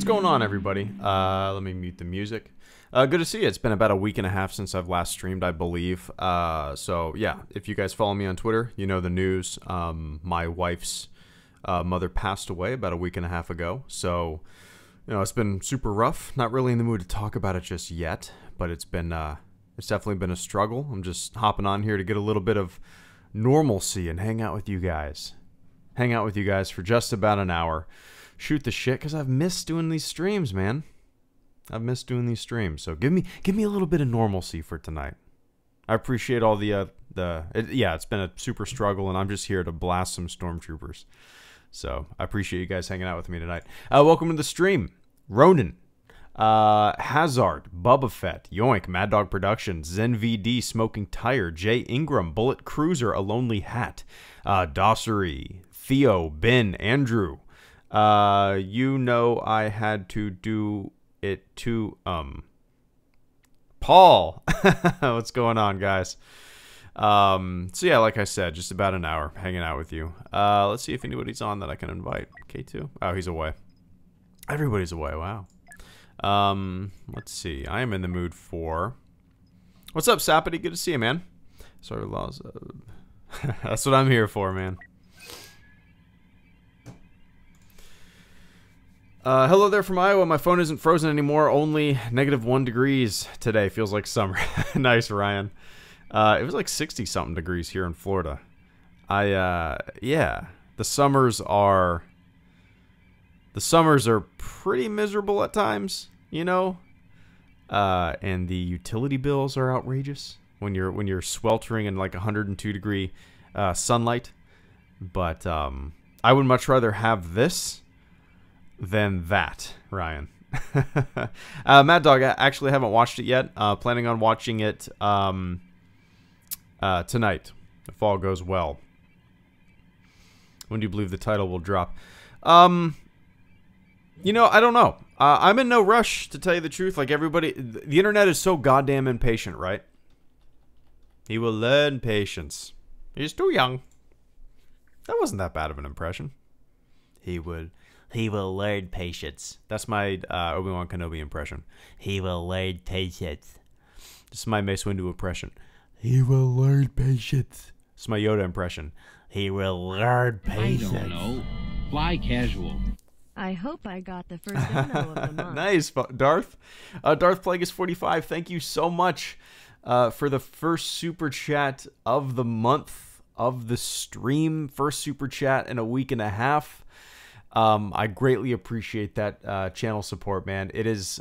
going on, everybody? Let me mute the music. Good to see you. It's been about a week and a half since I've last streamed, I believe. So yeah, if you guys follow me on Twitter, you know the news. My wife's mother passed away about a week and a half ago. So, you know, it's been super rough. Not really in the mood to talk about it just yet, but it's been it's definitely been a struggle. I'm just hopping on here to get a little bit of normalcy and hang out with you guys. Hang out with you guys for just about an hour. Shoot the shit, because I've missed doing these streams, man. I've missed doing these streams. So give me a little bit of normalcy for tonight. I appreciate all yeah, it's been a super struggle, and I'm just here to blast some stormtroopers. So I appreciate you guys hanging out with me tonight. Welcome to the stream. Ronan, Hazard, Bubba Fett, Yoink, Mad Dog Productions, Zen VD, Smoking Tire, Jay Ingram, Bullet Cruiser, A Lonely Hat, Dossery, Theo, Ben, Andrew. You know I had to do it to, Paul. What's going on, guys? So yeah, like I said, just about an hour hanging out with you. Let's see if anybody's on that I can invite. K2? Oh, he's away. Everybody's away, wow. Let's see. I am in the mood for... What's up, Sapity? Good to see you, man. Sorry, laws. That's what I'm here for, man. Hello there from Iowa. My phone isn't frozen anymore. Only -1 degrees today. Feels like summer. Nice, Ryan. It was like 60-something degrees here in Florida. Yeah. The summers are pretty miserable at times, you know? And the utility bills are outrageous when you're sweltering in like 102-degree sunlight. But I would much rather have this than that, Ryan. Mad Dog, I actually haven't watched it yet. Planning on watching it tonight, if all goes well. When do you believe the title will drop? You know, I don't know. I'm in no rush, to tell you the truth. Like everybody, the internet is so goddamn impatient, right? He will learn patience. He's too young. That wasn't that bad of an impression. He will learn patience. That's my Obi-Wan Kenobi impression. He will learn patience. This is my Mace Windu impression. He will learn patience. This is my Yoda impression. He will learn patience. I don't know. Fly casual. I hope I got the first dono of the month. Nice, Darth. Darth Plagueis 45. Thank you so much for the first super chat of the month of the stream. First super chat in a week and a half. I greatly appreciate that channel support, man. It is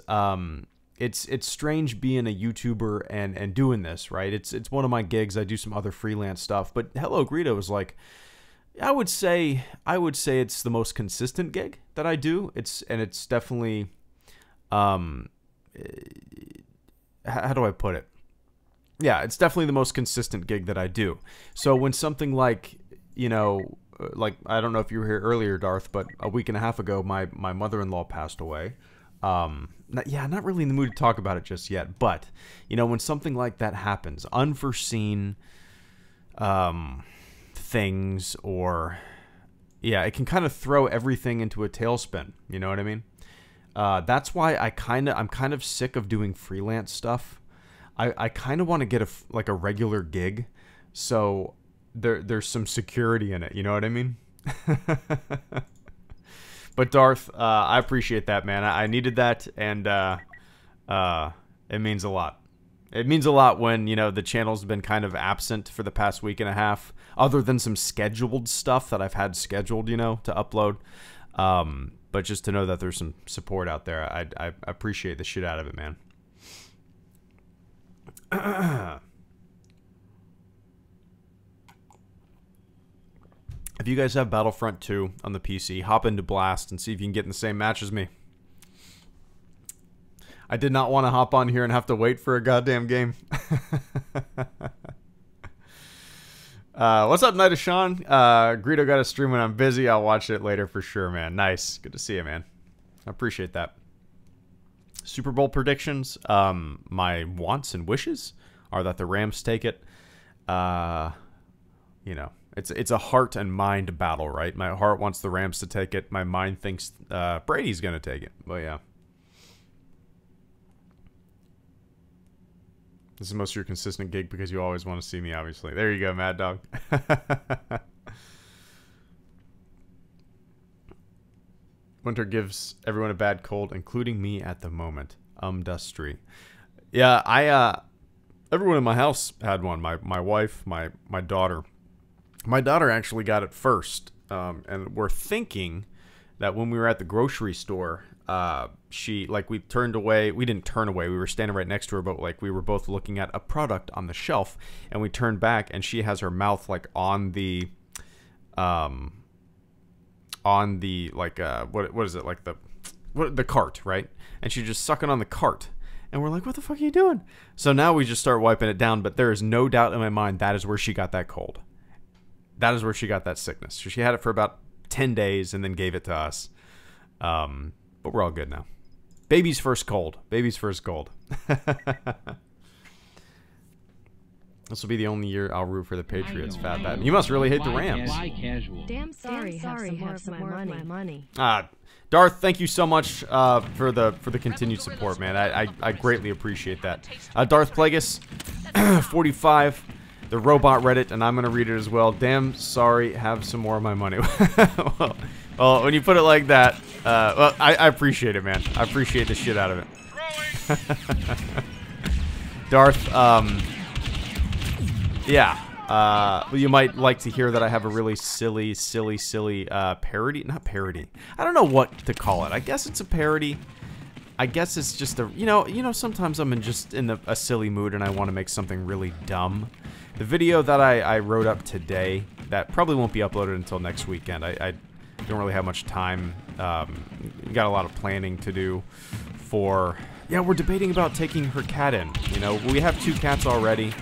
it's strange being a YouTuber and doing this, right? It's one of my gigs. I do some other freelance stuff, but Hello Greedo was like, I would say it's the most consistent gig that I do. It's definitely how do I put it? Yeah, it's definitely the most consistent gig that I do. So when something like, you know, like, I don't know if you were here earlier, Darth, but a week and a half ago, my mother-in-law passed away. Not really in the mood to talk about it just yet, but, you know, when something like that happens, unforeseen things, or, yeah, it can kind of throw everything into a tailspin, you know what I mean? That's why I'm kind of sick of doing freelance stuff. I kind of want to get a regular gig, so there's some security in it, you know what I mean? But Darth, I appreciate that, man. I needed that, and it means a lot. It means a lot when, you know, the channel's been kind of absent for the past week and a half, other than some scheduled stuff that I've had scheduled, you know, to upload. But just to know that there's some support out there, I appreciate the shit out of it, man. If you guys have Battlefront 2 on the PC, hop into Blast and see if you can get in the same match as me. I did not want to hop on here and have to wait for a goddamn game. What's up, Night of Sean? Greedo got a stream when I'm busy. I'll watch it later for sure, man. Nice. Good to see you, man. I appreciate that. Super Bowl predictions. My wants and wishes are that the Rams take it. You know, it's a heart and mind battle, right? My heart wants the Rams to take it. My mind thinks Brady's going to take it. But yeah. This is most of your consistent gig because you always want to see me, obviously. There you go, Mad Dog. Winter gives everyone a bad cold, including me at the moment. Dustry. Yeah, everyone in my house had one. My wife, my daughter. My daughter actually got it first. And we're thinking that when we were at the grocery store, we turned away. We didn't turn away. We were standing right next to her, but like we were both looking at a product on the shelf, and we turned back, and she has her mouth like on the what is it, like the cart, right? And she's just sucking on the cart, and we're like, what the fuck are you doing? So now we just start wiping it down, but there is no doubt in my mind that is where she got that cold. That is where she got that sickness. So she had it for about 10 days and then gave it to us. But we're all good now. Baby's first cold. Baby's first cold. This will be the only year I'll root for the Patriots. Fat Bat. You must really hate the Rams. Damn sorry, have some more of my money. Darth, thank you so much for the continued support, man. I greatly appreciate that. Darth Plagueis, 45, the robot Reddit, and I'm gonna read it as well. Damn sorry, have some more of my money. well, when you put it like that, well, I appreciate it, man. I appreciate the shit out of it. Darth, yeah. Well, you might like to hear that I have a really silly parody. Not parody. I don't know what to call it. I guess it's a parody. I guess it's just a, you know, sometimes I'm in a silly mood and I want to make something really dumb. The video that I wrote up today, that probably won't be uploaded until next weekend. I don't really have much time. Got a lot of planning to do for, yeah, we're debating about taking her cat in. You know, we have 2 cats already.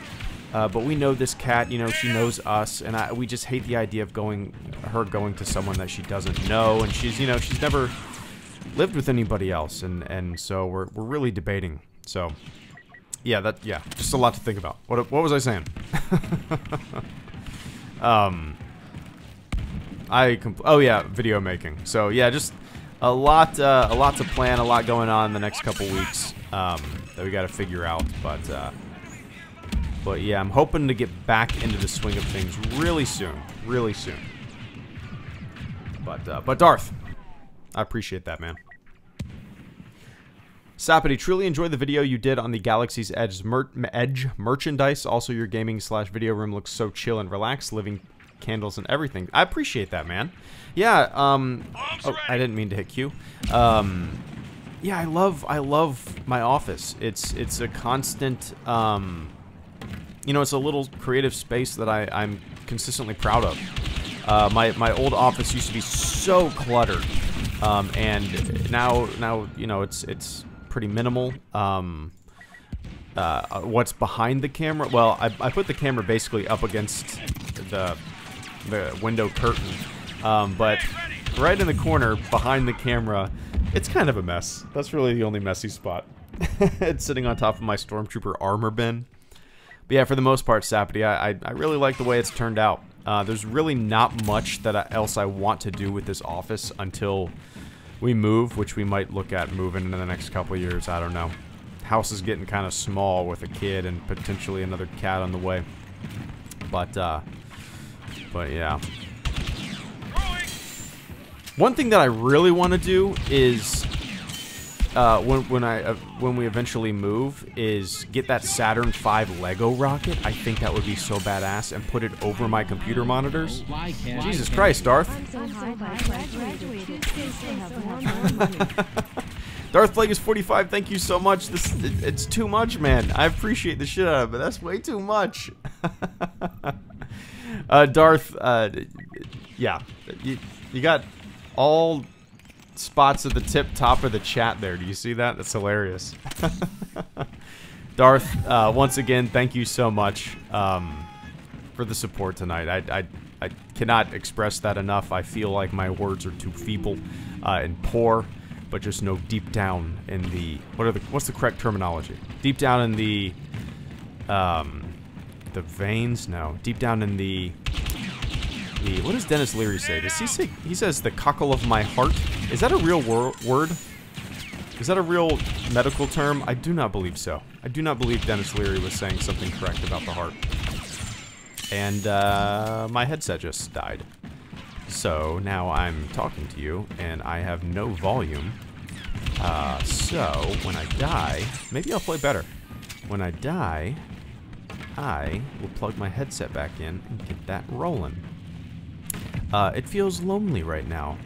But we know this cat, you know, she knows us, and we just hate the idea of her going to someone that she doesn't know, and she's, you know, she's never lived with anybody else, and so we're really debating. So, yeah, just a lot to think about. What was I saying? Oh yeah, video making. So yeah, just a lot to plan, a lot going on in the next couple weeks that we got to figure out. But yeah, I'm hoping to get back into the swing of things really soon, really soon. But Darth, I appreciate that, man. Sapity, truly enjoyed the video you did on the Galaxy's Edge merchandise. Also, your gaming/video room looks so chill and relaxed, living candles and everything. I appreciate that, man. Yeah, oh, I didn't mean to hit Q. Yeah, I love my office. It's a constant, you know, it's a little creative space that I'm consistently proud of. My old office used to be so cluttered, and now you know it's pretty minimal. What's behind the camera? Well, I put the camera basically up against the window curtain, but right in the corner behind the camera, it's kind of a mess. That's really the only messy spot. It's sitting on top of my Stormtrooper armor bin. But yeah, for the most part, Sapity, I really like the way it's turned out. There's really not much else I want to do with this office until we move, which we might look at moving in the next couple of years. I don't know. House is getting kind of small with a kid and potentially another cat on the way. But yeah. One thing that I really want to do is when we eventually move is get that Saturn V Lego rocket. I think that would be so badass, and put it over my computer monitors. Jesus Christ, Darth. Darth Plagueis 45, thank you so much. It's too much, man. I appreciate the shit out of it. That's way too much. Darth, yeah, you got all spots at the top of the chat there. Do you see that? That's hilarious. Darth, once again, thank you so much for the support tonight. I cannot express that enough. I feel like my words are too feeble and poor, but just know deep down in the what's the correct terminology? Deep down in the veins? No, deep down in the what does Dennis Leary say? Does he say, he says the cockle of my heart? Is that a real word? Is that a real medical term? I do not believe so. I do not believe Dennis Leary was saying something correct about the heart. And my headset just died. So now I'm talking to you and I have no volume. So when I die, maybe I'll play better. When I die, I will plug my headset back in and get that rolling. It feels lonely right now,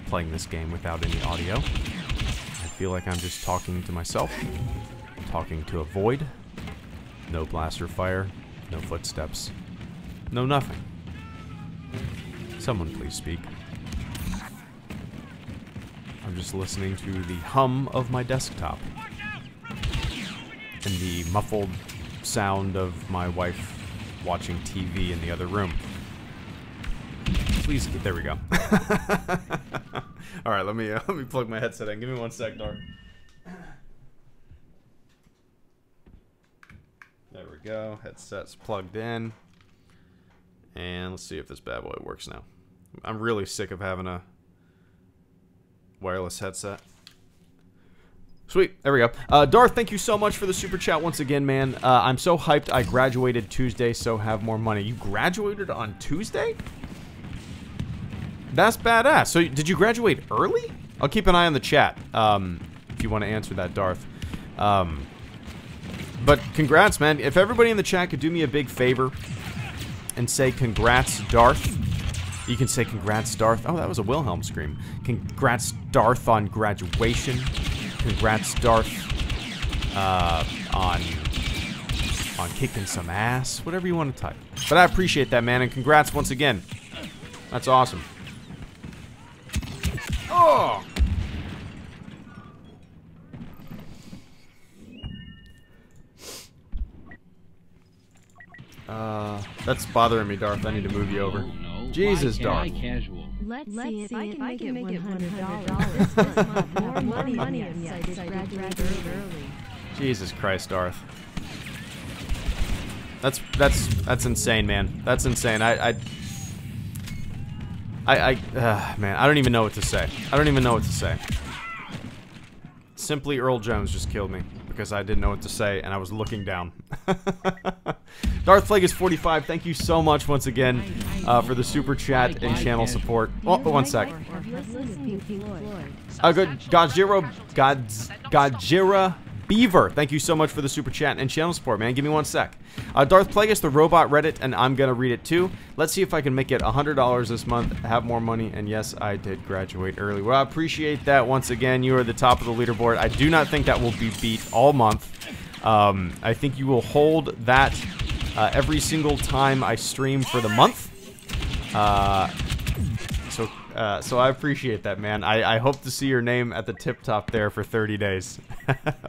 playing this game without any audio. I feel like I'm just talking to myself, talking to a void. No blaster fire, no footsteps, no nothing. Someone please speak. I'm just listening to the hum of my desktop and the muffled sound of my wife watching TV in the other room. Please, there we go. All right, let me plug my headset in. Give me 1 sec, Darth. There we go. Headset's plugged in, and let's see if this bad boy works now. I'm really sick of having a wireless headset. Sweet, there we go. Darth, thank you so much for the super chat once again, man. I'm so hyped. I graduated Tuesday, so have more money. You graduated on Tuesday? That's badass. So, did you graduate early? I'll keep an eye on the chat, if you want to answer that, Darth. But congrats, man. If everybody in the chat could do me a big favor and say congrats, Darth. You can say congrats, Darth. Oh, that was a Wilhelm scream. Congrats, Darth, on graduation. Congrats, Darth, on kicking some ass. Whatever you want to type. But I appreciate that, man, and congrats once again. That's awesome. Oh! That's bothering me, Darth. I need to move you over. No, Jesus, Darth. Let's see if I can make it $100. More money I graduated early. Jesus Christ, Darth. That's insane, man. That's insane. Man, I don't even know what to say. I don't even know what to say. Simply Earl Jones just killed me because I didn't know what to say and I was looking down. Darth Plagueis 45, thank you so much once again for the super chat and channel support. Oh, one sec. Godzilla Beaver, thank you so much for the super chat and channel support, man. Give me one sec. Darth Plagueis, the robot, read it, and I'm gonna read it too. Let's see if I can make it $100 this month, have more money, and yes, I did graduate early. Well, I appreciate that once again. You are the top of the leaderboard. I do not think that will be beat all month. I think you will hold that every single time I stream for the month. So I appreciate that, man. I hope to see your name at the tip top there for 30 days.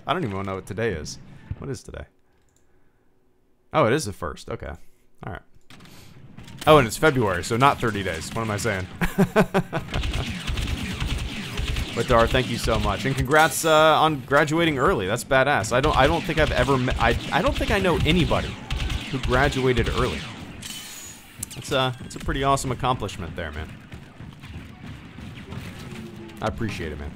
I don't even know what today is. What is today? Oh, it is the 1st. Okay. All right. Oh, and it's February, so not 30 days. What am I saying? But Darth, thank you so much, and congrats on graduating early. That's badass. I don't think I've ever met. I don't think I know anybody who graduated early. It's a pretty awesome accomplishment there, man. I appreciate it, man.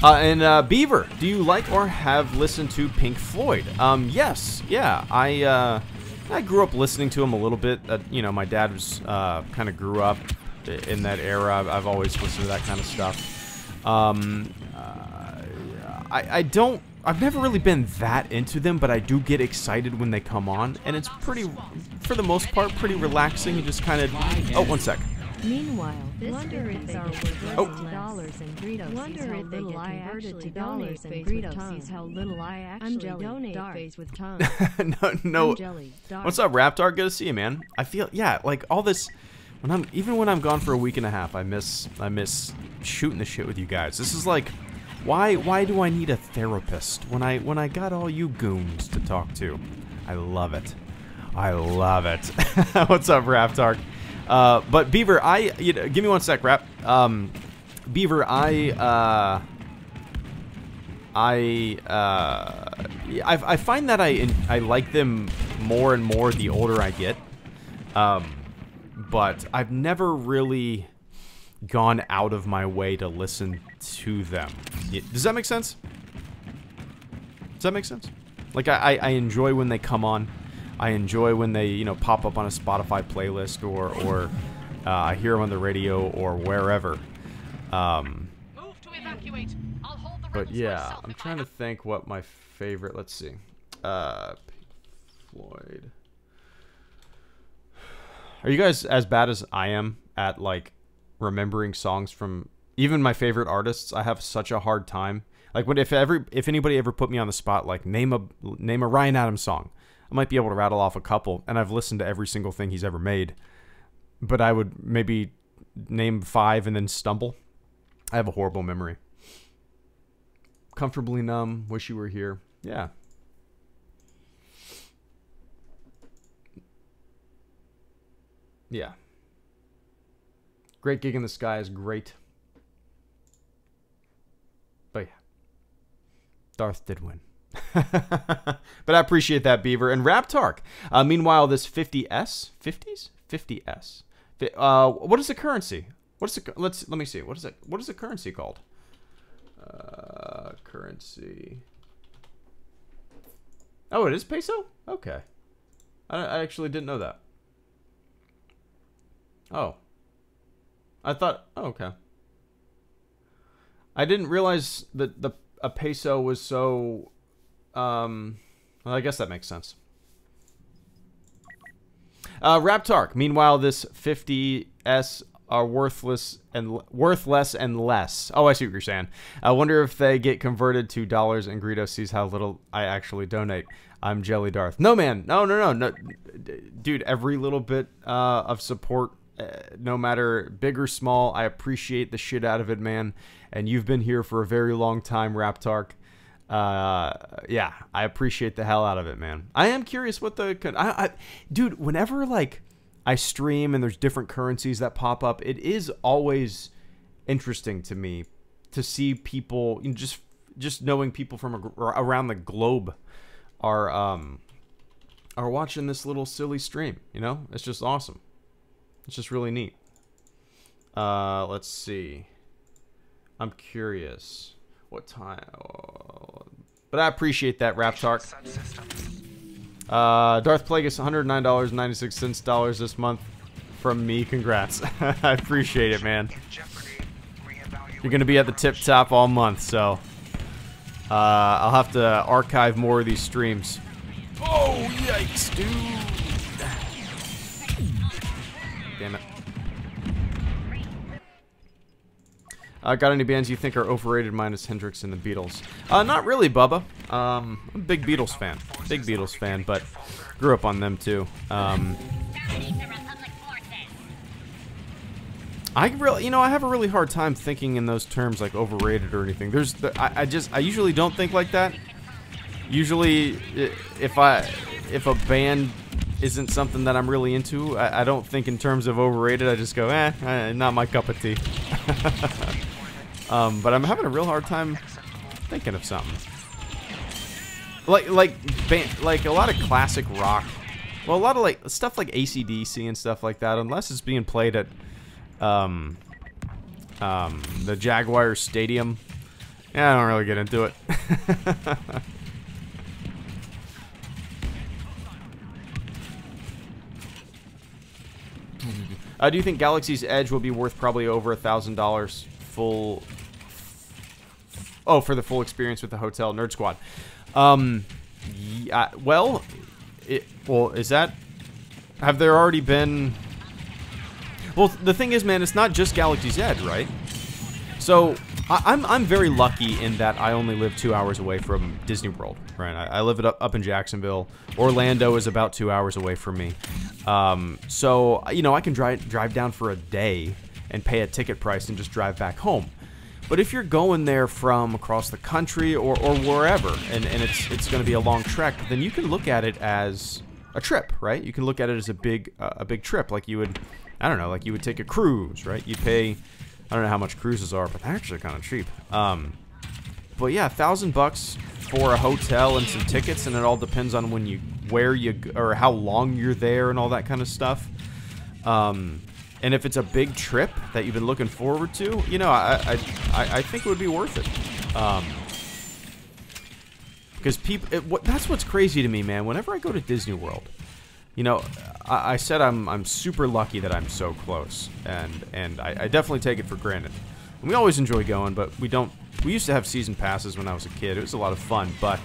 And Beaver, do you like or have listened to Pink Floyd? Yes, yeah. I grew up listening to him a little bit. You know, my dad was kind of grew up in that era. I've always listened to that kind of stuff. I've never really been that into them, but I do get excited when they come on, and it's pretty, for the most part, pretty relaxing. You just kind of. Oh, one sec. Meanwhile, wonder if they get converted to dollars and Greedo. Wonder if they get converted to dollars and Greedo sees how little I actually donate phase with tongue. No. What's up, Raptor? Good to see you, man. I feel, yeah, like all this. Even when I'm gone for a week and a half, I miss shooting the shit with you guys. This is like, why do I need a therapist when I got all you goons to talk to? I love it. I love it. What's up, Raptor? But Beaver, give me one sec, Rap. Beaver, I find that I like them more and more the older I get. But I've never really gone out of my way to listen to them. Does that make sense? Does that make sense? Like, I enjoy when they come on. I enjoy when they, you know, pop up on a Spotify playlist or I hear them on the radio or wherever. Move to evacuate. I'll hold the But rebels yeah, myself I'm if I trying to have think what my favorite. Let's see. Floyd. Are you guys as bad as I am at like remembering songs from even my favorite artists? I have such a hard time. Like, if anybody ever put me on the spot, like name a Ryan Adams song, I might be able to rattle off a couple, and I've listened to every single thing he's ever made. But I would maybe name 5 and then stumble. I have a horrible memory. Comfortably Numb, Wish You Were Here. Yeah. Yeah. Great Gig in the Sky is great. But yeah. Darth did win. But I appreciate that, Beaver. And Raptark. Meanwhile, this 50S? 50s? 50S. What is the currency? What is the, let me see. What is the currency called? Currency. Oh, it is peso? Okay. I actually didn't know that. Oh. I thought, oh, okay. I didn't realize that a peso was so, well, I guess that makes sense. Raptark. Meanwhile, this 50S are worth less and less. Oh, I see what you're saying. I wonder if they get converted to dollars and Greedo sees how little I actually donate. I'm Jelly Darth. No, man. No. Dude, every little bit of support, no matter big or small, I appreciate the shit out of it, man. And you've been here for a very long time, Raptark. Yeah, I appreciate the hell out of it, man. I am curious what the... dude, whenever, like, I stream and there's different currencies that pop up, it is always interesting to me to see people, you know, just knowing people from around the globe are watching this little silly stream, you know? It's just awesome. It's just really neat. Let's see. I'm curious. What time? But I appreciate that, Rap Talk. Darth Plagueis, $109.96 this month from me. Congrats. I appreciate it, man. You're going to be at the tip top all month, so I'll have to archive more of these streams. Oh, yikes, dude. Damn it. Got any bands you think are overrated minus Hendrix and the Beatles? Not really, Bubba. I'm a big Beatles fan. Big Beatles fan, but grew up on them too. I really, I have a really hard time thinking in those terms, like overrated or anything. I usually don't think like that. Usually, if a band isn't something that I'm really into, I don't think in terms of overrated. I just go, not my cup of tea. But I'm having a real hard time thinking of something. Like a lot of classic rock. Well, a lot of like stuff like AC/DC and stuff like that. Unless it's being played at the Jaguars Stadium. Yeah, I don't really get into it. Do you think Galaxy's Edge will be worth probably over $1,000 full? Oh, for the full experience with the hotel Nerd Squad. Yeah, well, is that? Have there already been? Well, the thing is, man, it's not just Galaxy's Edge, right? So I'm very lucky in that I only live 2 hours away from Disney World, right? I live up in Jacksonville. Orlando is about 2 hours away from me. So, I can drive down for a day and pay a ticket price and just drive back home. But if you're going there from across the country or wherever, and it's going to be a long trek, then you can look at it as a trip, right? You can look at it as a big trip, like you would, I don't know, like you would take a cruise, right? You pay, I don't know how much cruises are, but they're actually kind of cheap. But yeah, $1,000 for a hotel and some tickets, and it all depends on where you or how long you're there and all that kind of stuff. And if it's a big trip that you've been looking forward to, I think it would be worth it. Because that's what's crazy to me, man. Whenever I go to Disney World, I said I'm super lucky that I'm so close, and I definitely take it for granted. And we always enjoy going, but we don't. We used to have season passes when I was a kid. It was a lot of fun, but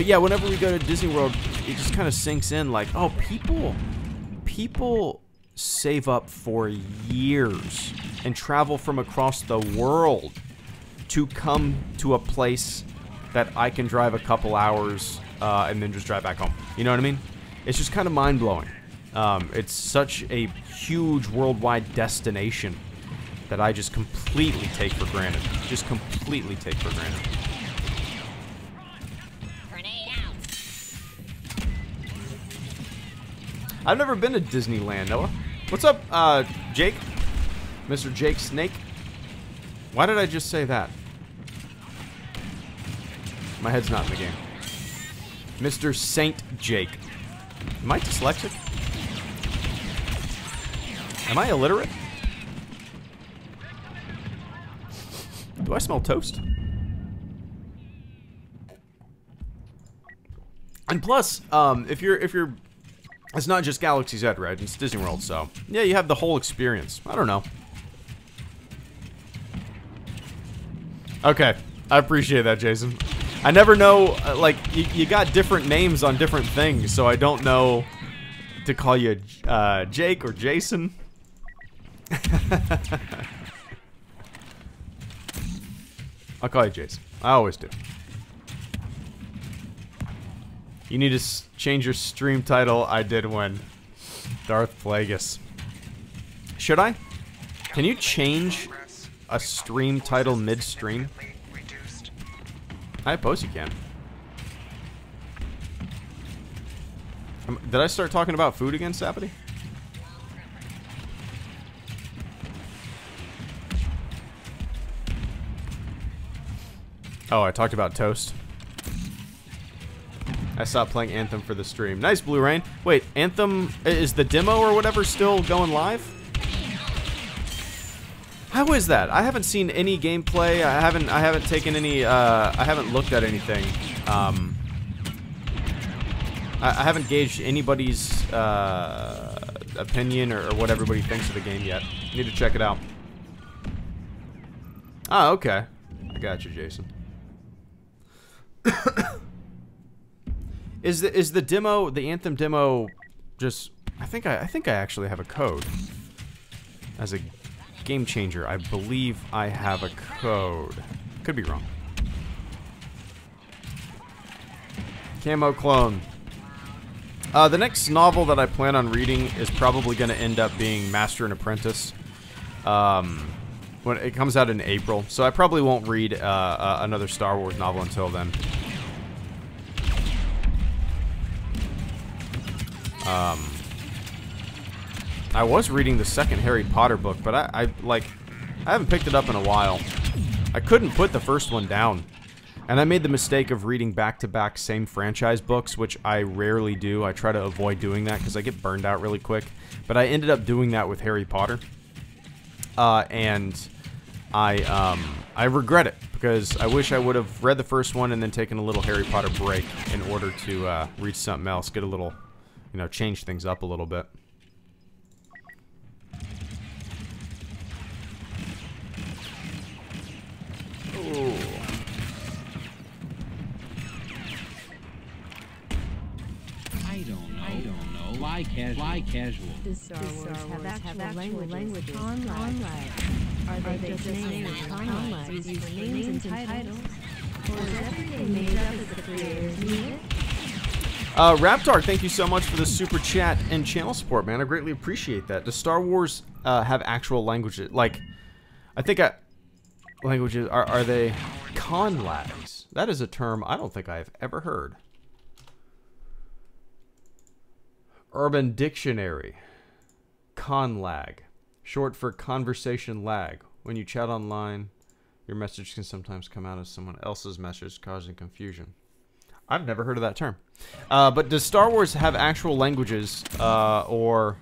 yeah, whenever we go to Disney World, it just kind of sinks in, like, oh, people save up for years and travel from across the world to come to a place that I can drive a couple hours and then just drive back home. You know what I mean? It's just kind of mind-blowing. It's such a huge worldwide destination that I just completely take for granted. Just completely take for granted. I've never been to Disneyland, Noah. What's up, Jake? Mr. Jake Snake? Why did I just say that? My head's not in the game. Mr. Saint Jake. Am I dyslexic? Am I illiterate? Do I smell toast? And plus, if you're it's not just Galaxy's Edge, right? It's Disney World, so yeah, you have the whole experience. I don't know. Okay, I appreciate that, Jason. I never know, like, you got different names on different things, so I don't know to call you Jake or Jason. I'll call you Jason. I always do. You need to change your stream title. I did when Darth Plagueis. Should I? Can you change a stream title mid-stream? I suppose you can. Did I start talking about food again, Sapity? Oh, I talked about toast. I stopped playing Anthem for the stream. Nice, Blue Rain. Wait, Anthem is the demo or whatever still going live? How is that? I haven't seen any gameplay. I haven't taken any. I haven't looked at anything. I haven't gauged anybody's opinion or what everybody thinks of the game yet. Need to check it out. Oh, okay. I got you, Jason. Is the demo, the Anthem demo, just? I think I actually have a code as a game changer. I believe I have a code. Could be wrong. Camo clone. The next novel that I plan on reading is probably going to end up being Master and Apprentice. When it comes out in April, so I probably won't read another Star Wars novel until then. I was reading the second Harry Potter book, but I haven't picked it up in a while. I couldn't put the first one down. And I made the mistake of reading back-to-back same franchise books, which I rarely do. I try to avoid doing that because I get burned out really quick. But I ended up doing that with Harry Potter. And I regret it because I wish I would have read the first one and then taken a little Harry Potter break in order to read something else, get a little, you know, change things up a little bit. Ooh. I don't know. Fly casual. Does Star Wars have actual languages? Online. Are they just named conlags used for names and titles? Or is everything made up as the creators need it? Raptar, thank you so much for the super chat and channel support, man. I greatly appreciate that. Does Star Wars have actual languages? Like, I think languages, are they conlags? That is a term I don't think I've ever heard. Urban Dictionary. Conlag. Short for conversation lag. When you chat online, your message can sometimes come out as someone else's message, causing confusion. I've never heard of that term. But does Star Wars have actual languages, or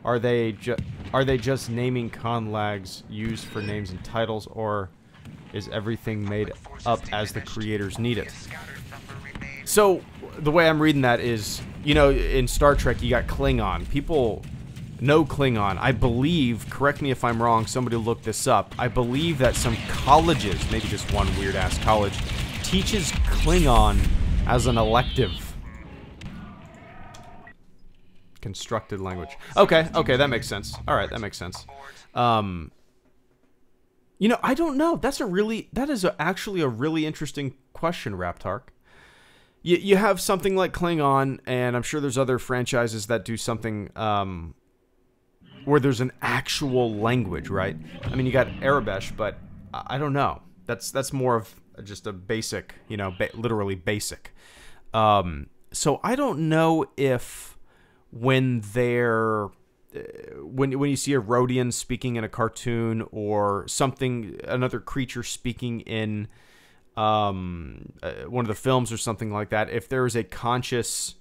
are they just naming conlags used for names and titles, or is everything made up as the creators need it? So the way I'm reading that is, you know, in Star Trek you got Klingon. People know Klingon. I believe, correct me if I'm wrong, somebody look this up. I believe that some colleges, maybe just one weird ass college, teaches Klingon as an elective. Constructed language. Okay, that makes sense. Alright, that makes sense. You know, I don't know. That is actually a really interesting question, Raptark. You have something like Klingon, and I'm sure there's other franchises that do something where there's an actual language, right? I mean, you got Arabesh, but I don't know. That's more of just a basic, you know, literally basic. So I don't know if when you see a Rodian speaking in a cartoon or something, another creature speaking in one of the films or something like that, if there is a conscious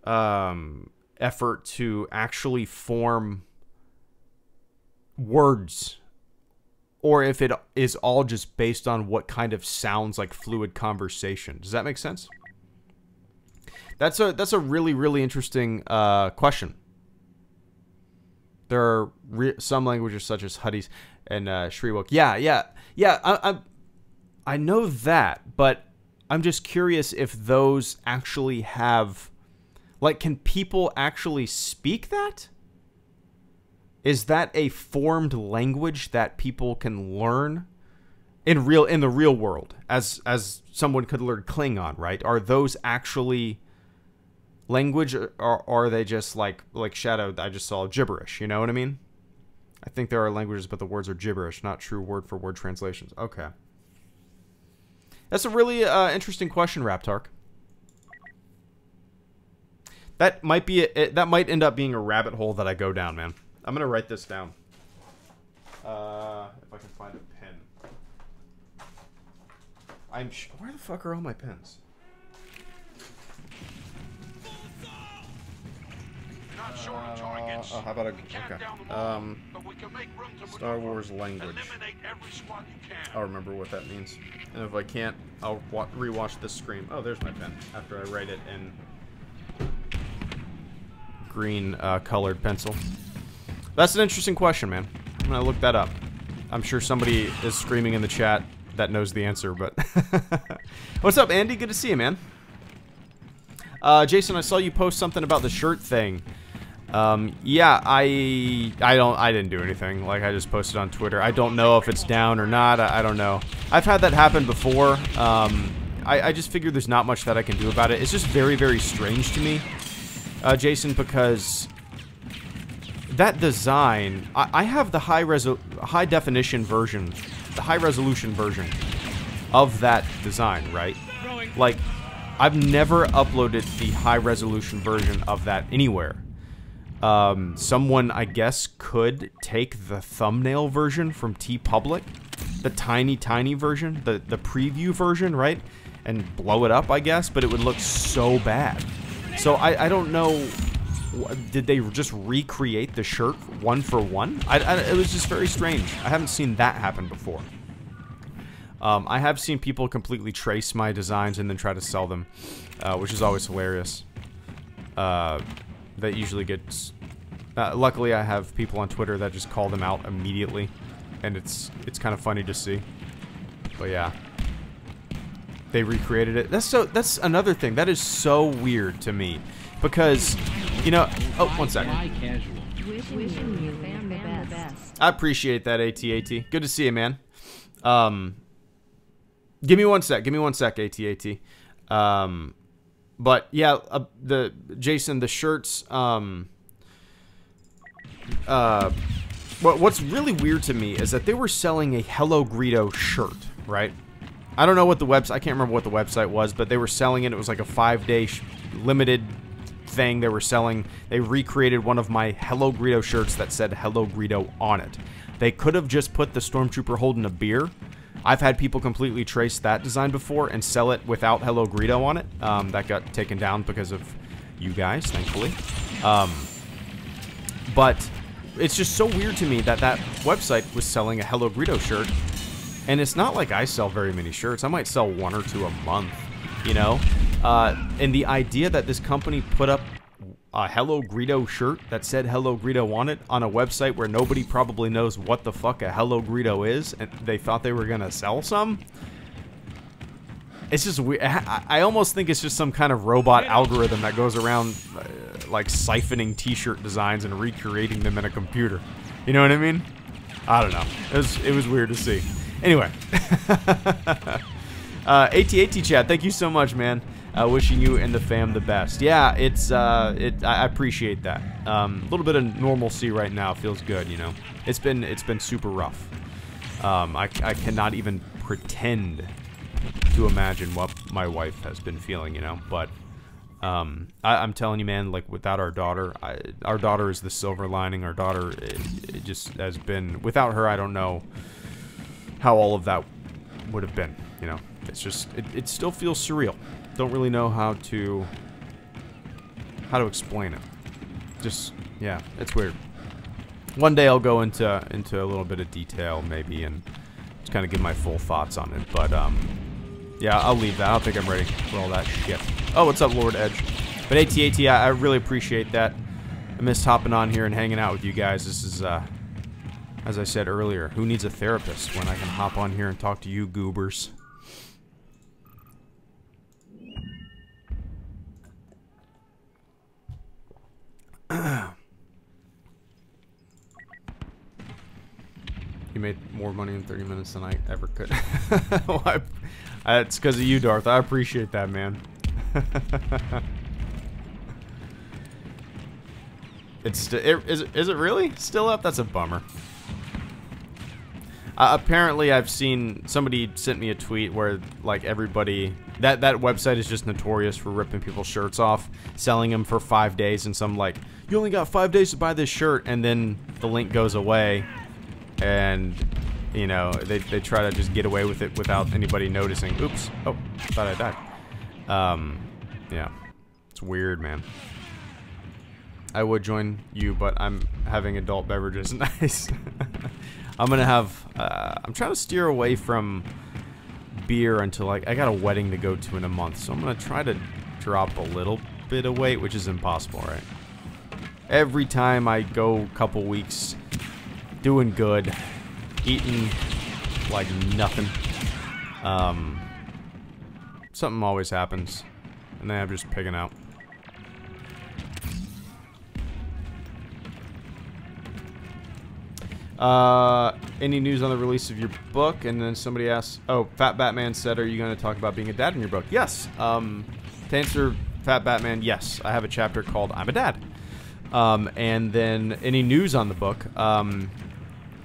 effort to actually form words, or if it is all just based on what kind of sounds like fluid conversation. Does that make sense? That's a really, really interesting question. There are some languages such as Huttese and Shriwok. Yeah. I know that, but I'm just curious if those actually have, like, can people actually speak that? Is that a formed language that people can learn in the real world, as someone could learn Klingon, right? Are those actually language, or are they just like Shadow I just saw, gibberish? You know what I mean? I think there are languages, but the words are gibberish, not true word-for-word translations. Okay. That's a really interesting question, Raptark. That might be that might end up being a rabbit hole that I go down, man. I'm gonna write this down. If I can find a pen. Where the fuck are all my pens? not short of targets. How about a... We can't Okay. down them all, but we can make room to Star maneuver. Wars language. Eliminate every squad you can. I'll remember what that means. And if I can't, I'll rewatch this screen. Oh, there's my pen. After I write it in green colored pencil. That's an interesting question, man. I'm gonna look that up. I'm sure somebody is screaming in the chat that knows the answer, but... What's up, Andy? Good to see you, man. Jason, I saw you post something about the shirt thing. Yeah, I didn't do anything. Like, I just posted on Twitter. I don't know if it's down or not. I don't know. I've had that happen before. I just figured there's not much that I can do about it. It's just very, very strange to me, Jason, because that design, I have the high definition version, the high resolution version of that design, right? Like, I've never uploaded the high resolution version of that anywhere. Someone, I guess, could take the thumbnail version from TeePublic, the tiny version, the preview version, right? And blow it up, I guess, but it would look so bad. So I don't know, did they just recreate the shirt one for one? It was just very strange. I haven't seen that happen before. I have seen people completely trace my designs and then try to sell them, which is always hilarious. That usually gets... luckily, I have people on Twitter that just call them out immediately, and it's kind of funny to see. But yeah, they recreated it. That's another thing that is so weird to me, because you know. Oh, one second. Wishing you fam the best. I appreciate that, AT-AT. Good to see you, man. Give me one sec. Give me one sec, AT-AT. But yeah, Jason, the shirts. What's really weird to me is that they were selling a Hello Greedo shirt, right? I don't know what the website. I can't remember what the website was, but they were selling it. It was like a 5-day limited thing they were selling. They recreated one of my Hello Greedo shirts that said Hello Greedo on it. They could have just put the Stormtrooper holding a beer. I've had people completely trace that design before and sell it without Hello Greedo on it. That got taken down because of you guys, thankfully. But it's just so weird to me that that website was selling a Hello Greedo shirt. And it's not like I sell very many shirts. I might sell 1 or 2 a month, you know? And the idea that this company put up a Hello Greedo shirt that said Hello Greedo on it on a website where nobody probably knows what the fuck a Hello Greedo is, and they thought they were gonna sell some? It's just weird. I almost think it's just some kind of robot algorithm that goes around like siphoning t-shirt designs and recreating them in a computer. You know what I mean? I don't know. It was weird to see. Anyway. AT-AT chat, thank you so much, man. Wishing you and the fam the best. Yeah, I appreciate that. A little bit of normalcy right now feels good, you know. It's been super rough. I cannot even pretend to imagine what my wife has been feeling, you know. But I'm telling you, man, like without our daughter is the silver lining. Our daughter, it just has been. Without her, I don't know how all of that would have been, you know. It's just it still feels surreal. Don't really know how to explain it. Just, yeah, it's weird. One day I'll go into a little bit of detail maybe and just kind of give my full thoughts on it. But yeah, I'll leave that. I don't think I'm ready for all that shit. Oh, what's up, Lord Edge? But AT-AT, I really appreciate that. I missed hopping on here and hanging out with you guys. This is as I said earlier, who needs a therapist when I can hop on here and talk to you goobers? You made more money in 30 minutes than I ever could. Well, it's because of you, Darth. I appreciate that, man. Is it really still up? That's a bummer. Apparently, I've seen somebody sent me a tweet where like everybody that website is just notorious for ripping people's shirts off, selling them for 5 days, and some like, you only got 5 days to buy this shirt, and then the link goes away, and you know they try to just get away with it without anybody noticing. Oops! Oh, thought I died. Yeah, it's weird, man. I would join you, but I'm having adult beverages. Nice. I'm gonna have. I'm trying to steer away from beer until I got a wedding to go to in a month, so I'm gonna try to drop a little bit of weight, which is impossible, right? Every time I go a couple weeks doing good, eating like nothing, something always happens, and then I'm just pigging out. Any news on the release of your book? And then somebody asks, oh, Fat Batman said, are you going to talk about being a dad in your book? Yes. To answer Fat Batman, yes. I have a chapter called I'm a Dad. And then any news on the book?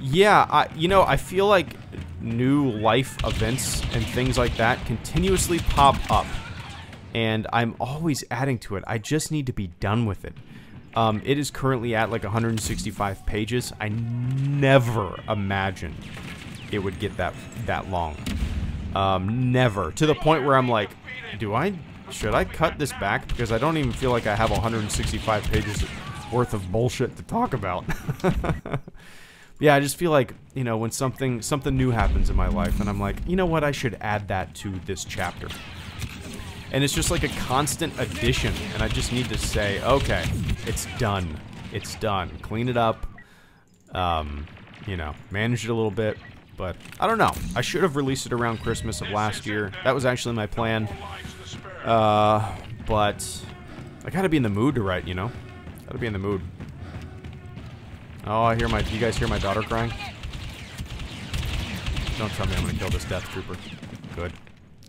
Yeah, I feel like new life events and things like that continuously pop up. And I'm always adding to it. I just need to be done with it. It is currently at like 165 pages. I never imagined it would get that long. Never. To the point where I'm like, should I cut this back? Because I don't even feel like I have 165 pages worth of bullshit to talk about. Yeah, I just feel like, when something new happens in my life, and I'm like, you know what, I should add that to this chapter. And it's just like a constant addition, and I just need to say, okay, it's done. It's done. Clean it up. Manage it a little bit. But, I don't know. I should have released it around Christmas of last year. That was actually my plan. But I gotta be in the mood to write, Gotta be in the mood. Oh, you guys hear my daughter crying? Don't tell me I'm gonna kill this Death Trooper. Good.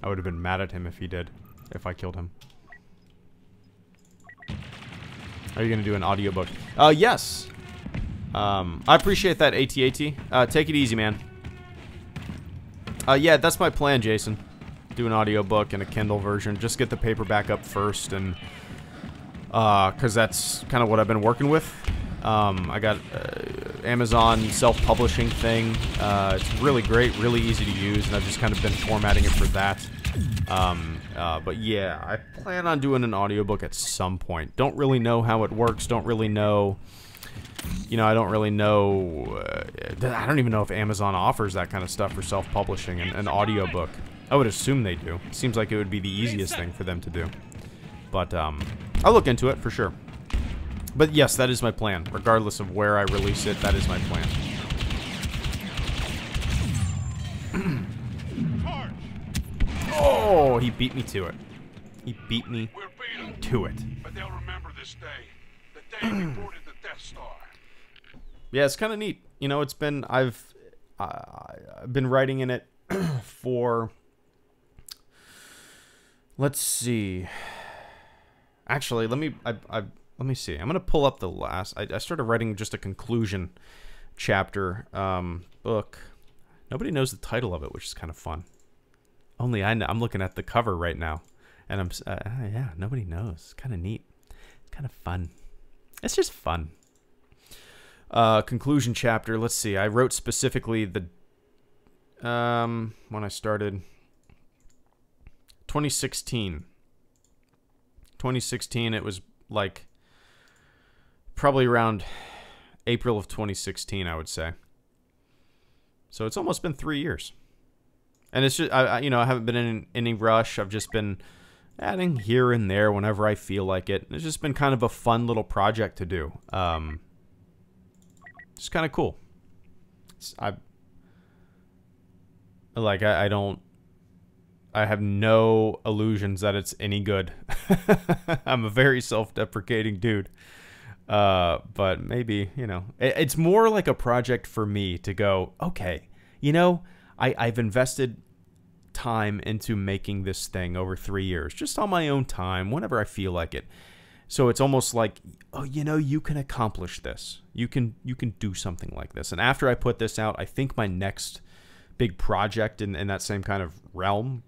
I would have been mad at him if he did. If I killed him. Are you gonna do an audiobook? Yes. I appreciate that, AT-AT. Take it easy, man. Yeah, that's my plan, Jason. Do an audiobook and a Kindle version. Just get the paperback up first, and because that's kind of what I've been working with. I got Amazon self-publishing thing. It's really great, really easy to use, and I've just kind of been formatting it for that. But yeah, I plan on doing an audiobook at some point. Don't really know how it works. Don't really know. I don't really know. I don't even know if Amazon offers that kind of stuff for self-publishing and an audiobook. I would assume they do. Seems like it would be the easiest thing for them to do. But I'll look into it for sure. But yes, that is my plan. Regardless of where I release it, that is my plan. Oh, he beat me to it. He beat me to it. But they'll remember this day. The day we boarded the Death Star. Yeah, it's kind of neat. It's been I've been writing in it for. Let's see. Actually, let me see. I'm gonna pull up the last. I started writing just a conclusion chapter book. Nobody knows the title of it, which is kind of fun. Only I know. I'm looking at the cover right now, and yeah, nobody knows. It's kind of neat. It's kind of fun. It's just fun. Conclusion chapter. Let's see. I wrote specifically the when I started 2016. 2016. It was like probably around April of 2016, I would say. So it's almost been 3 years. And it's just, I haven't been in any rush. I've just been adding here and there whenever I feel like it. It's just been kind of a fun little project to do. It's kind of cool. I have no illusions that it's any good. I'm a very self-deprecating dude. But maybe, it's more like a project for me to go, okay, I've invested time into making this thing over 3 years, just on my own time, whenever I feel like it. So it's almost like, oh, you can accomplish this. You can do something like this. And after I put this out, I think my next big project in that same kind of realm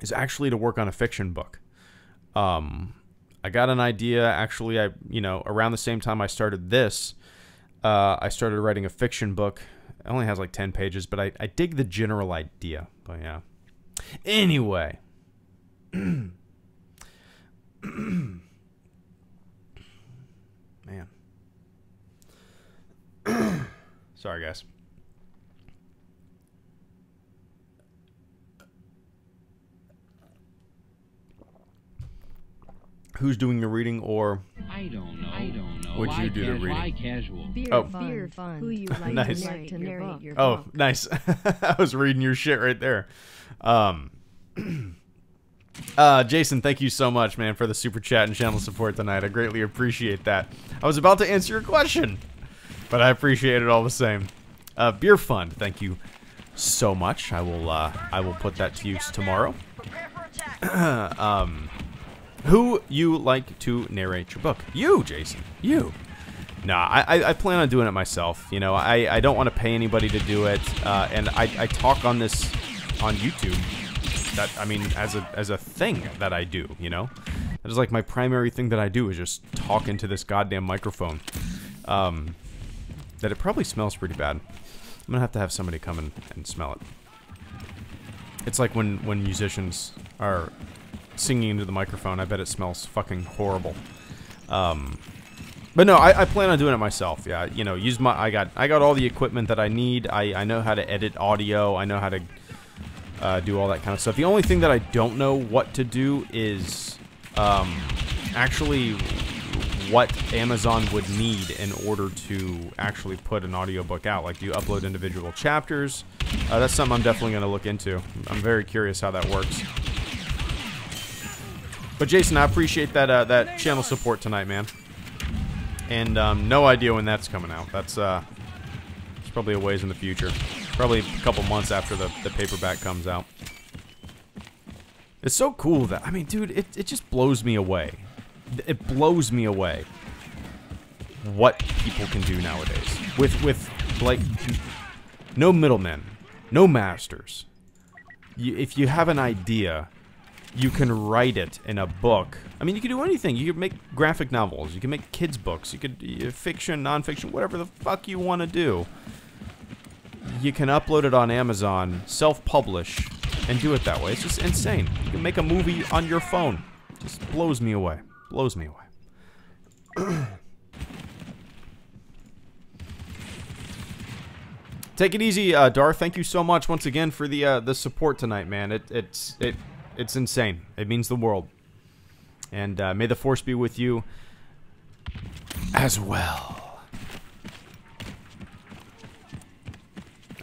is actually to work on a fiction book. I got an idea, actually, around the same time I started this, I started writing a fiction book. It only has like 10 pages, but I dig the general idea. But yeah. Anyway. Man. Sorry, guys. Who's doing the reading, or I don't know. I don't know. would you do the reading? Why casual? Beer fun. Who you like Nice. to narrate your Oh, book. nice. I was reading your shit right there. Jason, thank you so much, man, for the super chat and channel support tonight. I greatly appreciate that. I was about to answer your question, but I appreciate it all the same. Beer fund, thank you so much. I will put that to use tomorrow. Who you like to narrate your book? You, Jason. You. Nah, I plan on doing it myself. You know, I don't want to pay anybody to do it, and I talk on this on YouTube. That, I mean, as a thing that I do, you know? That is like my primary thing that I do is just talk into this goddamn microphone. That it probably smells pretty bad. I'm gonna have to have somebody come and smell it. It's like when musicians are singing into the microphone. I bet it smells fucking horrible. But no, I plan on doing it myself. Yeah, you know, use my I got all the equipment that I need. I know how to edit audio. I know how to do all that kind of stuff. The only thing that I don't know what to do is actually what Amazon would need in order to actually put an audiobook out. Like, do you upload individual chapters? That's something I'm definitely going to look into. I'm very curious how that works. But Jason, I appreciate that channel support tonight, man. And no idea when that's coming out. That's it's probably a ways in the future. Probably a couple months after the paperback comes out. It's so cool that, I mean, dude, it just blows me away. It blows me away what people can do nowadays. With like, no middlemen, no masters. If you have an idea, you can write it in a book. I mean, you can do anything. You can make graphic novels. You can make kids' books. You could fiction, non-fiction, whatever the fuck you want to do. You can upload it on Amazon, self-publish, and do it that way. It's just insane. You can make a movie on your phone. Just blows me away. Blows me away. Take it easy, Darth. Thank you so much once again for the support tonight, man. It's insane. It means the world. And may the force be with you as well.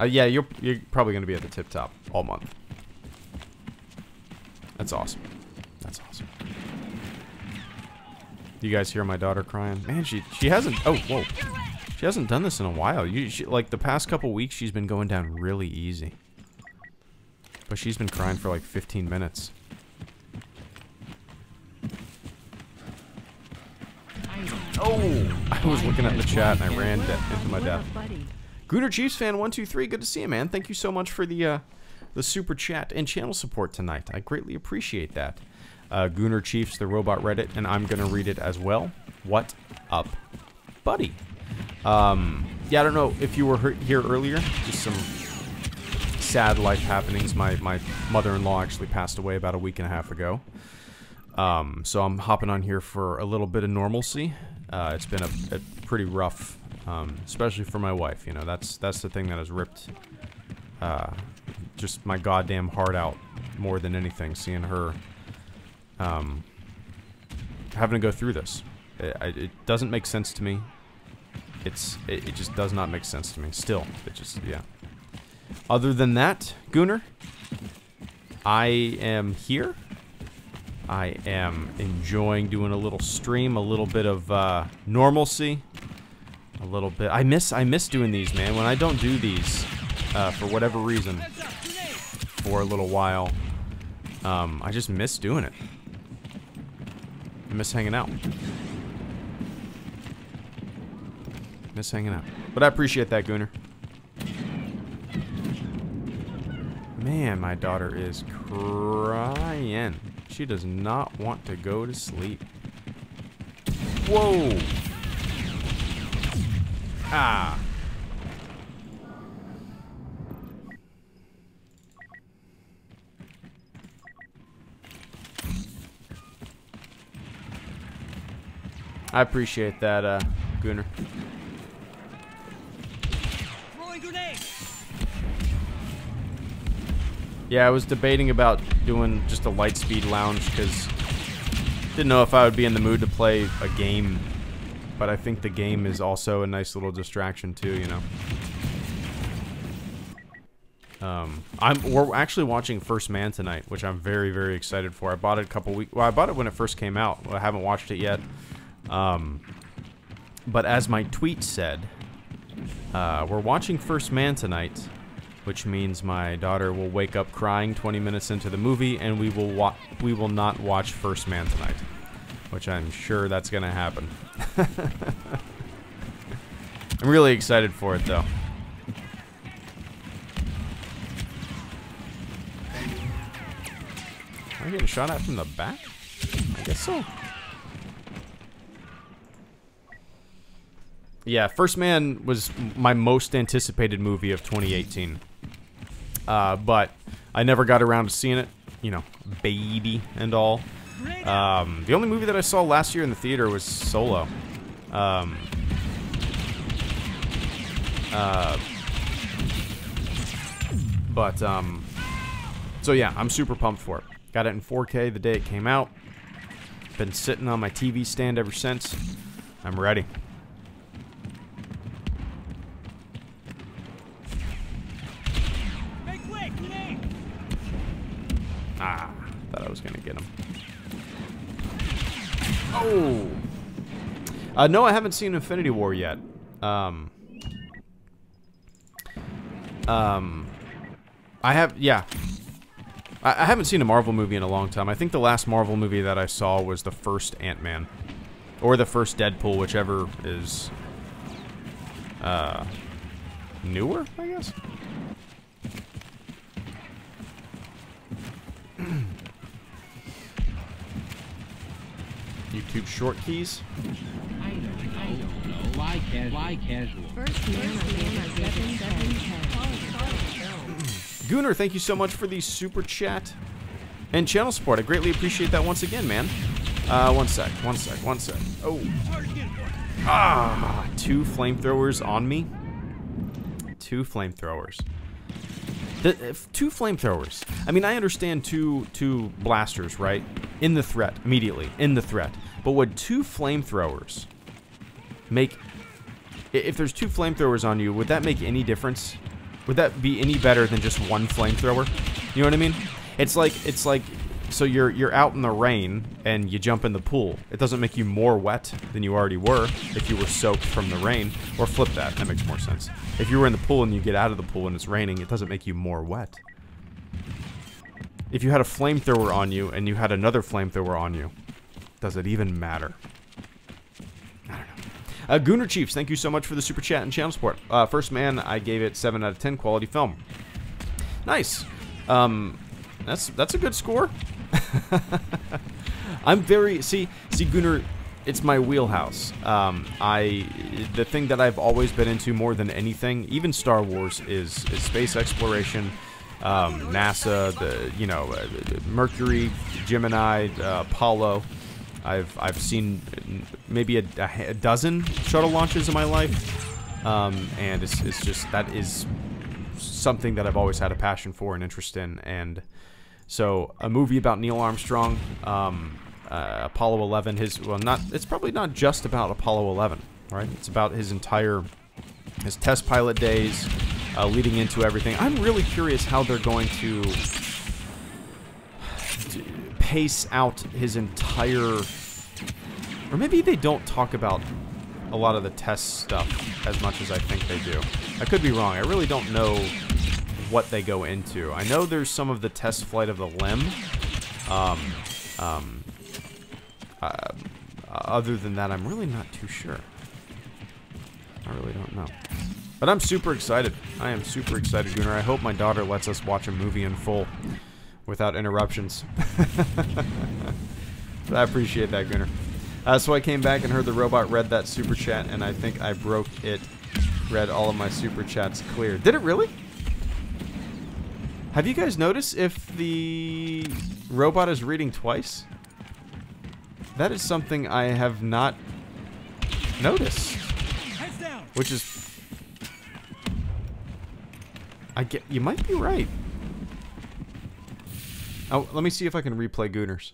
Yeah, you're probably going to be at the tip top all month. That's awesome. That's awesome. You guys hear my daughter crying? Man, she hasn't. Oh, whoa. She hasn't done this in a while. Like the past couple weeks, she's been going down really easy. But she's been crying for like 15 minutes. Oh! I was looking at the chat and I ran into my death. Gunner Chiefs fan 123, good to see you, man. Thank you so much for the super chat and channel support tonight. I greatly appreciate that. Gunner Chiefs, the robot Reddit, and I'm gonna read it as well. What up, buddy? Yeah, I don't know if you were here earlier. Just some sad life happenings. My mother-in-law actually passed away about a week and a half ago. So I'm hopping on here for a little bit of normalcy. It's been a pretty rough, especially for my wife. You know, that's the thing that has ripped just my goddamn heart out more than anything. Seeing her having to go through this, it doesn't make sense to me. It just does not make sense to me. Still, it just, yeah. Other than that, Gunner, I am here. I am enjoying doing a little stream, a little bit of normalcy, a little bit. I miss doing these, man. When I don't do these, for whatever reason, for a little while, I just miss doing it. I miss hanging out. Miss hanging out. But I appreciate that, Gunner. Man, my daughter is crying. She does not want to go to sleep. Whoa! Ah! I appreciate that, Gunner. Yeah, I was debating about doing just a light speed lounge because didn't know if I would be in the mood to play a game, but I think the game is also a nice little distraction too, you know. We're actually watching First Man tonight, which I'm very, very excited for. I bought it a couple weeks. Well, I bought it when it first came out. Well, I haven't watched it yet. But as my tweet said, we're watching First Man tonight, which means my daughter will wake up crying 20 minutes into the movie, and we will not watch First Man tonight, which I'm sure that's gonna happen. I'm really excited for it though. Am I getting shot at from the back? I guess so. Yeah, First Man was my most anticipated movie of 2018. But I never got around to seeing it. You know, baby and all. The only movie that I saw last year in the theater was Solo. So yeah, I'm super pumped for it. Got it in 4K the day it came out. Been sitting on my TV stand ever since. I'm ready. Ah, thought I was gonna get him. Oh! No, I haven't seen Infinity War yet. I have, yeah. I haven't seen a Marvel movie in a long time. I think the last Marvel movie that I saw was the first Ant-Man. Or the first Deadpool, whichever is, newer, I guess? YouTube short keys. I don't know. Why casual? First man on 777. Gooner, thank you so much for the super chat and channel support. I greatly appreciate that once again, man. One sec. Oh. Ah, 2 flamethrowers on me. 2 flamethrowers. 2 flamethrowers. I mean, I understand two blasters, right? In the threat, immediately, in the threat. But would 2 flamethrowers make... If there's 2 flamethrowers on you, would that make any difference? Would that be any better than just 1 flamethrower? You know what I mean? It's like, so you're out in the rain and you jump in the pool. It doesn't make you more wet than you already were if you were soaked from the rain. Or flip that, that makes more sense. If you were in the pool and you get out of the pool and it's raining, it doesn't make you more wet. If you had a flamethrower on you and you had another flamethrower on you, does it even matter? I don't know. Gooner Chiefs, thank you so much for the super chat and channel support. First Man, I gave it 7 out of 10 quality film. Nice. That's a good score. I'm very see Gooner, it's my wheelhouse. The thing that I've always been into more than anything, even Star Wars, is space exploration. NASA, Mercury, Gemini, Apollo. I've seen maybe a dozen shuttle launches in my life, and it's just, that is something that I've always had a passion for and interest in. And so a movie about Neil Armstrong, Apollo 11, it's probably not just about Apollo 11, right? It's about his test pilot days, leading into everything. I'm really curious how they're going to pace out his entire... Or maybe they don't talk about a lot of the test stuff as much as I think they do. I could be wrong. I really don't know what they go into. I know there's some of the test flight of the LEM. Other than that, I'm really not too sure. I really don't know. But I'm super excited. I am super excited, Gooner. I hope my daughter lets us watch a movie in full without interruptions. But I appreciate that, Gooner. So I came back and heard the robot read that super chat, and I think I broke it. Read all of my super chats clear. Did it really? Have you guys noticed if the robot is reading twice? That is something I have not noticed. Which is... you might be right. Oh, let me see if I can replay Gooners.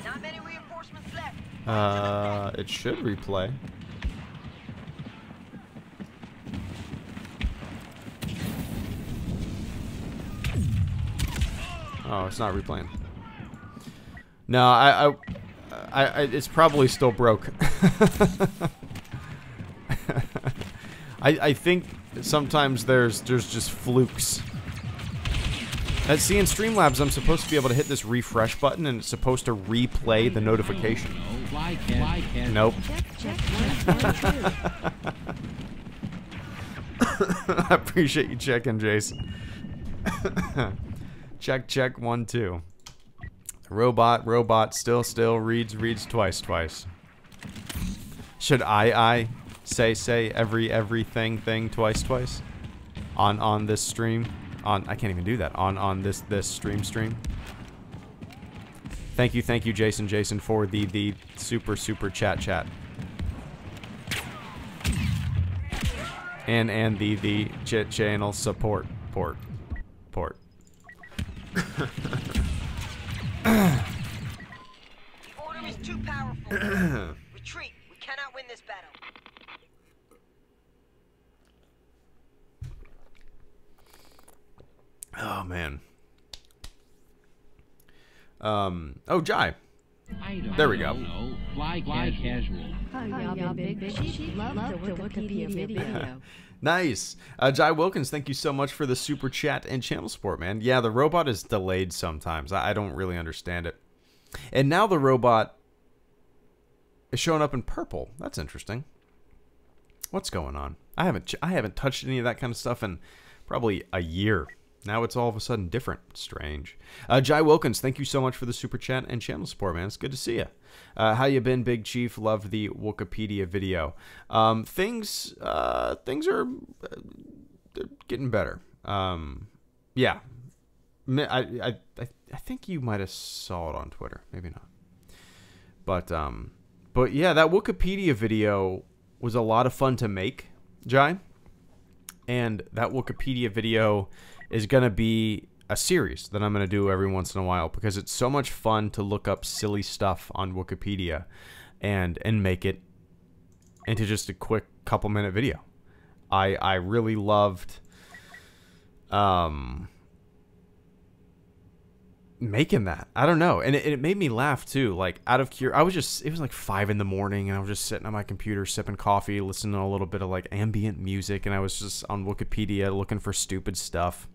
Not many reinforcements left. It should replay. Oh, it's not replaying. No, it's probably still broke. I think sometimes there's just flukes. See, in Streamlabs, I'm supposed to be able to hit this refresh button, and it's supposed to replay the notification. Nope. I appreciate you checking, Jason. Check 1 2. Robot still reads twice. Should I say everything twice on this stream? I can't even do that on this stream. Thank you Jason for the super chat and the channel support port. The order is too powerful. Retreat. We cannot win this battle. Oh man. Oh, Jai. There we go. Fly casual. Hi, y'all, Big Chief. Love the Wikipedia video. Nice. Jai Wilkins, thank you so much for the super chat and channel support, man. Yeah, the robot is delayed sometimes. I don't really understand it. And now the robot is showing up in purple. That's interesting. What's going on? I haven't touched any of that kind of stuff in probably a year. Now it's all of a sudden different. Strange. Jai Wilkins, thank you so much for the super chat and channel support, man. It's good to see you. How you been, Big Chief? Love the Wikipedia video. Things are they're getting better. Yeah. I think you might have saw it on Twitter. Maybe not. But yeah, that Wikipedia video was a lot of fun to make, Jai. And that Wikipedia video is going to be a series that I'm going to do every once in a while because it's so much fun to look up silly stuff on Wikipedia and make it into just a quick couple-minute video. I really loved making that. I don't know. And it made me laugh too. Like out of curiosity, it was like 5 in the morning and I was just sitting on my computer sipping coffee, listening to a little bit of like ambient music, and I was just on Wikipedia looking for stupid stuff.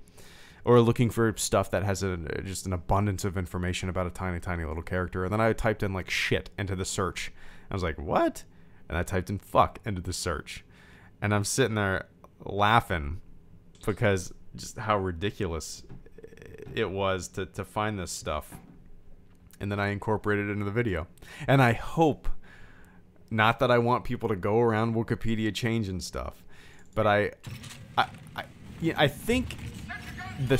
Or looking for stuff that has just an abundance of information about a tiny little character. And then I typed in like shit into the search. I was like, what? And I typed in fuck into the search. And I'm sitting there laughing because just how ridiculous it was to find this stuff. And then I incorporated it into the video. And I hope, not that I want people to go around Wikipedia changing stuff, but I think the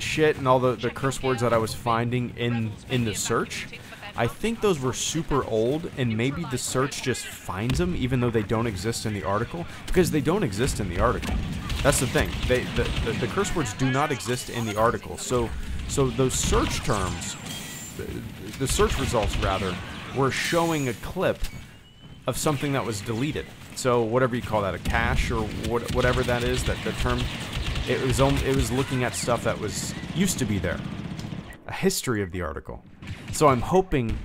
shit and all the curse words that I was finding in the search, I think those were super old, and maybe the search just finds them even though they don't exist in the article, because they don't exist in the article. That's the thing. The curse words do not exist in the article. So those search terms, the search results rather, were showing a clip of something that was deleted. So whatever you call that, a cache or whatever that is, that the term. It was looking at stuff that used to be there, a history of the article. So I'm hoping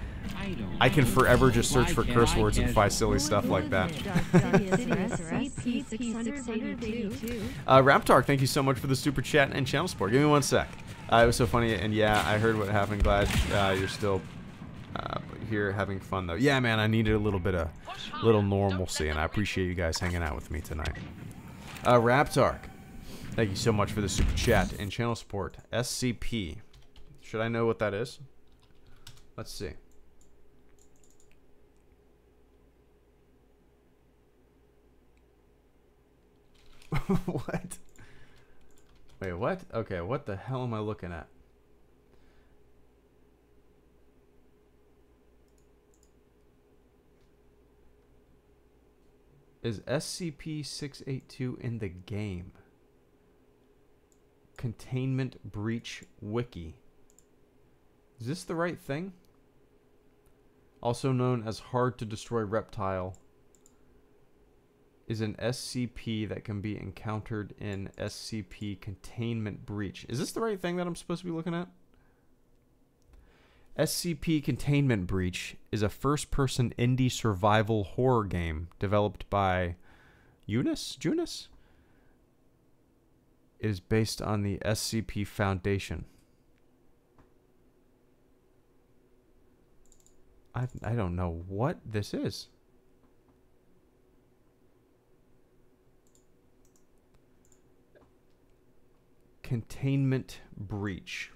I can forever just search for curse words and find silly stuff like that. Raptark, thank you so much for the super chat and channel support. Give me 1 sec. It was so funny, and yeah, I heard what happened. Glad you're still here having fun though. Yeah, man, I needed a little bit of normalcy, and I appreciate you guys hanging out with me tonight. Raptark. Thank you so much for the super chat and channel support. SCP. Should I know what that is? Let's see. What? Wait, what? Okay, what the hell am I looking at? Is SCP-682 in the game? Containment Breach Wiki. Is this the right thing? Also known as Hard to Destroy Reptile, is an SCP that can be encountered in SCP Containment Breach. Is this the right thing that I'm supposed to be looking at? SCP Containment Breach is a first-person indie survival horror game developed by Junus? It is based on the SCP Foundation. I don't know what this is. Containment Breach.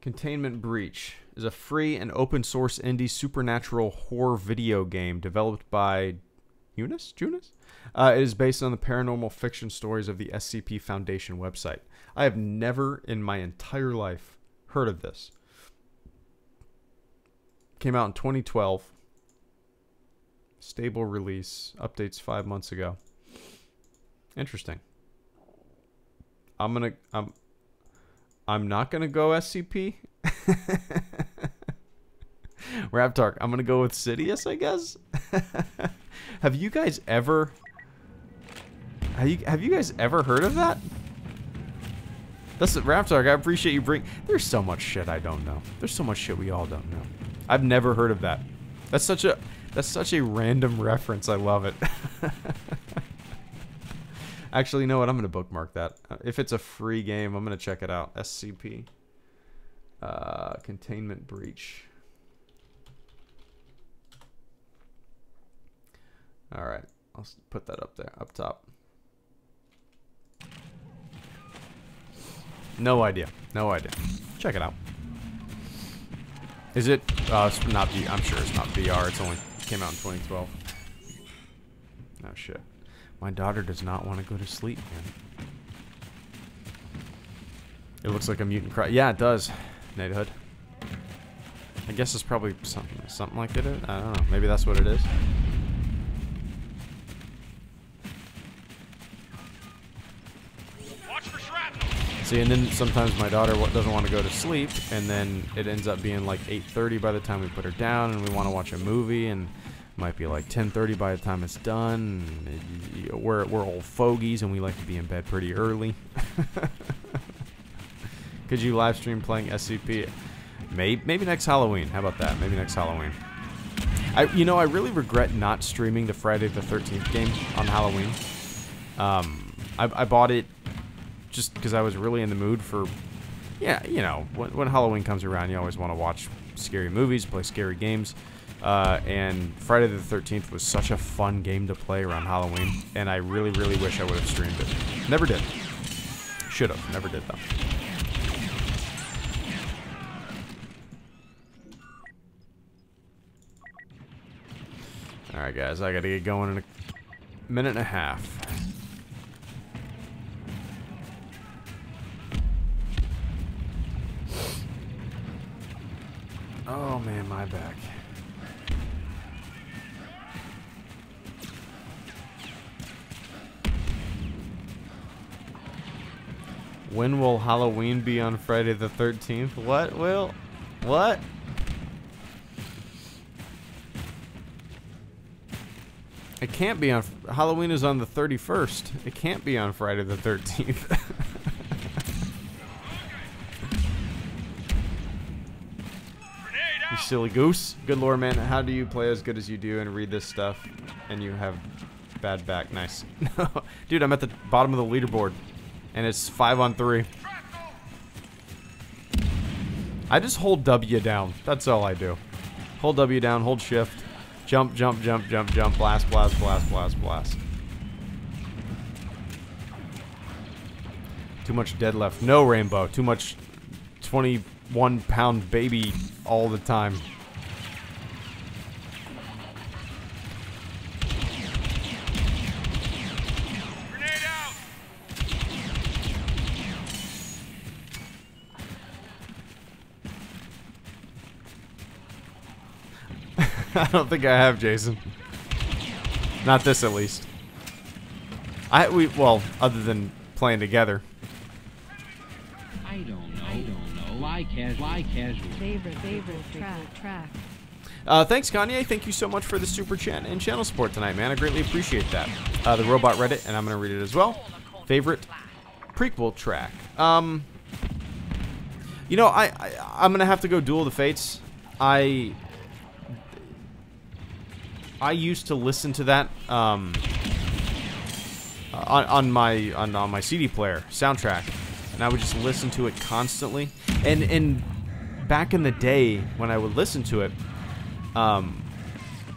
Containment Breach is a free and open source indie supernatural horror video game developed by Junus? It is based on the paranormal fiction stories of the SCP Foundation website. I have never in my entire life heard of this. Came out in 2012. Stable release. Updates 5 months ago. Interesting. I'm not gonna go SCP. Raptark, I'm gonna go with Sidious, I guess. Have you guys ever heard of that? That's Raptark. I appreciate you bring. There's so much shit I don't know. There's so much shit we all don't know. I've never heard of that. That's such a random reference. I love it. Actually, you know what? I'm gonna bookmark that. If it's a free game, I'm gonna check it out. SCP. Containment Breach. All right, I'll put that up there, up top. No idea. No idea. Check it out. Is it? It's not V. I'm sure it's not VR. It's only came out in 2012. Oh shit. My daughter does not want to go to sleep, man. It looks like a mutant cry. Yeah, it does. Nate Hood. I guess it's probably something like it is. I don't know. Maybe that's what it is. See, and then sometimes my daughter doesn't want to go to sleep, and then it ends up being like 8:30 by the time we put her down, and we want to watch a movie, and it might be like 10:30 by the time it's done. And we're old fogies, and we like to be in bed pretty early. Could you live stream playing SCP? Maybe next Halloween. How about that? Maybe next Halloween. I really regret not streaming the Friday the 13th game on Halloween. I bought it just because I was really in the mood for, yeah, you know, when Halloween comes around, you always want to watch scary movies, play scary games. And Friday the 13th was such a fun game to play around Halloween, and I really, really wish I would have streamed it. Never did. Should have. Never did, though. Alright, guys, I gotta get going in a minute and a half. Oh man, my back. When will Halloween be on Friday the 13th? What, Will? What? It can't be on... Halloween is on the 31st. It can't be on Friday the 13th. You silly goose. Good lord, man. How do you play as good as you do and read this stuff and you have bad back? Nice. Dude, I'm at the bottom of the leaderboard and it's 5-on-3. I just hold W down. That's all I do. Hold W down, hold shift. Jump, jump, jump, jump, jump, blast, blast, blast, blast, blast. Too much dead left. No rainbow. Too much 21-pound baby all the time. Grenade out! I don't think I have, Jason. Not this, at least. Well, other than playing together. I don't know. Fly casual. Favorite track. Thanks, Kanye. Thank you so much for the super chat and channel support tonight, man. I greatly appreciate that. The robot read it, and I'm gonna read it as well. Favorite prequel track. You know, I'm gonna have to go Duel of the Fates. I used to listen to that on my CD player soundtrack, and I would just listen to it constantly. And back in the day when I would listen to it,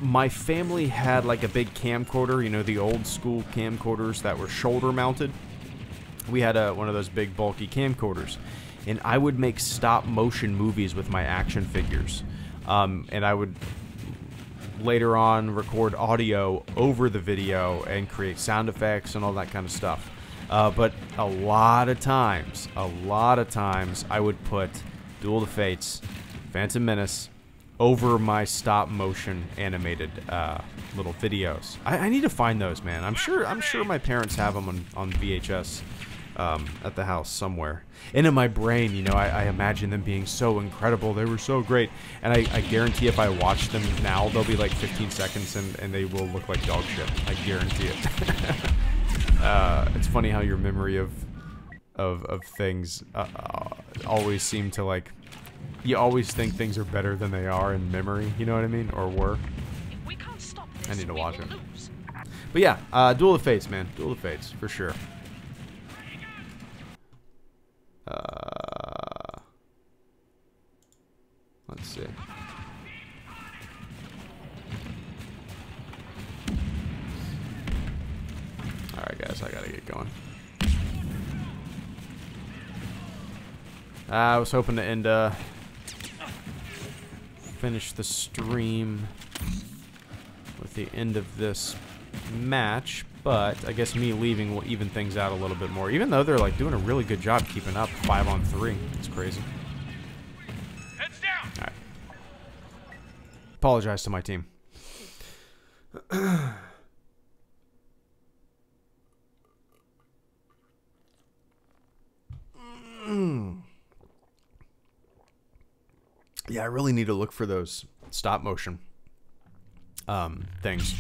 my family had like a big camcorder, you know, the old school camcorders that were shoulder mounted. We had one of those big bulky camcorders, and I would make stop motion movies with my action figures, and I would later on record audio over the video and create sound effects and all that kind of stuff. But a lot of times I would put Duel of the Fates, Phantom Menace over my stop motion animated little videos. I need to find those, man. I'm sure my parents have them on VHS at the house somewhere. And in my brain, you know, I imagine them being so incredible. They were so great. And I guarantee if I watch them now, they'll be like 15 seconds and they will look like dog shit. I guarantee it. It's funny how your memory of things always seem to, like, you always think things are better than they are in memory, you know what I mean? Or were. If we can't stop this, I need to watch we it. will lose. But yeah, Duel of the Fates, man. Duel of the Fates, for sure. Let's see. Alright, guys, I gotta get going. I was hoping to finish the stream with the end of this match, but I guess me leaving will even things out a little bit more, even though they're like doing a really good job keeping up 5-on-3. It's crazy. Heads down. All right. Apologize to my team. Yeah, I really need to look for those stop motion things.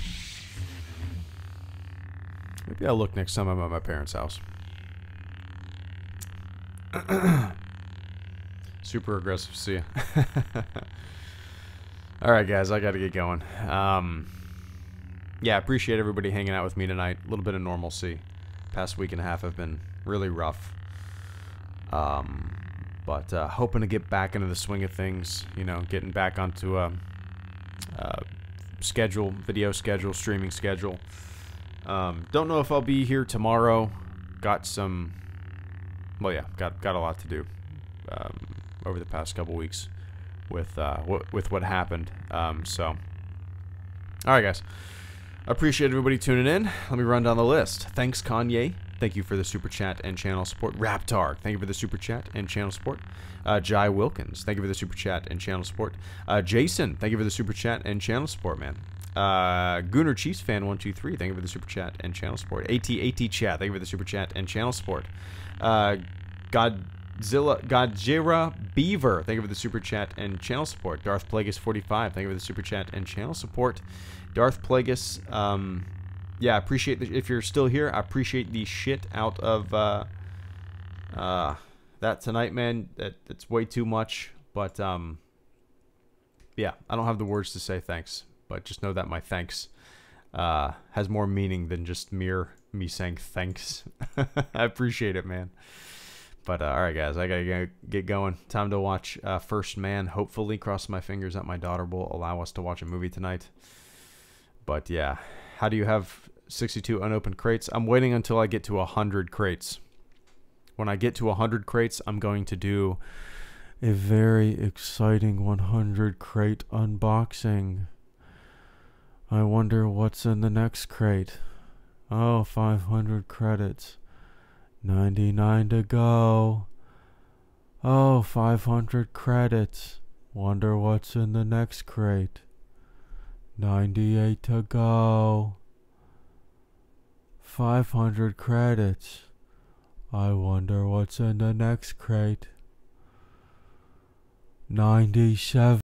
Maybe I'll look next time I'm at my parents' house. Super aggressive, see ya. Alright, guys, I gotta get going. Yeah, appreciate everybody hanging out with me tonight. A little bit of normalcy. Past week and a half have been really rough. But hoping to get back into the swing of things, you know, getting back onto a schedule, video schedule, streaming schedule. Don't know if I'll be here tomorrow. Got some, well, yeah, got a lot to do over the past couple weeks with what happened. So, all right, guys. Appreciate everybody tuning in. Let me run down the list. Thanks, Kanye. Thank you for the super chat and channel support. Raptar, thank you for the super chat and channel support. Jai Wilkins, thank you for the super chat and channel support. Jason, thank you for the super chat and channel support, man. Gooner Chiefs fan 123, thank you for the super chat and channel support. AT chat, thank you for the super chat and channel support. Godzilla Beaver, thank you for the super chat and channel support. Darth Plagueis 45, thank you for the super chat and channel support. Darth Plagueis, yeah, I appreciate if you're still here. I appreciate the shit out of that tonight, man. That's way too much, but yeah, I don't have the words to say thanks, but just know that my thanks has more meaning than just me saying thanks. I appreciate it, man. But all right, guys, I gotta get going. Time to watch First Man. Hopefully, cross my fingers that my daughter will allow us to watch a movie tonight. But yeah, how do you have 62 unopened crates? I'm waiting until I get to 100 crates. When I get to 100 crates, I'm going to do a very exciting 100 crate unboxing. I wonder what's in the next crate. Oh, 500 credits. 99 to go. Oh, 500 credits. Wonder what's in the next crate. 98 to go. 500 credits. I wonder what's in the next crate. 97.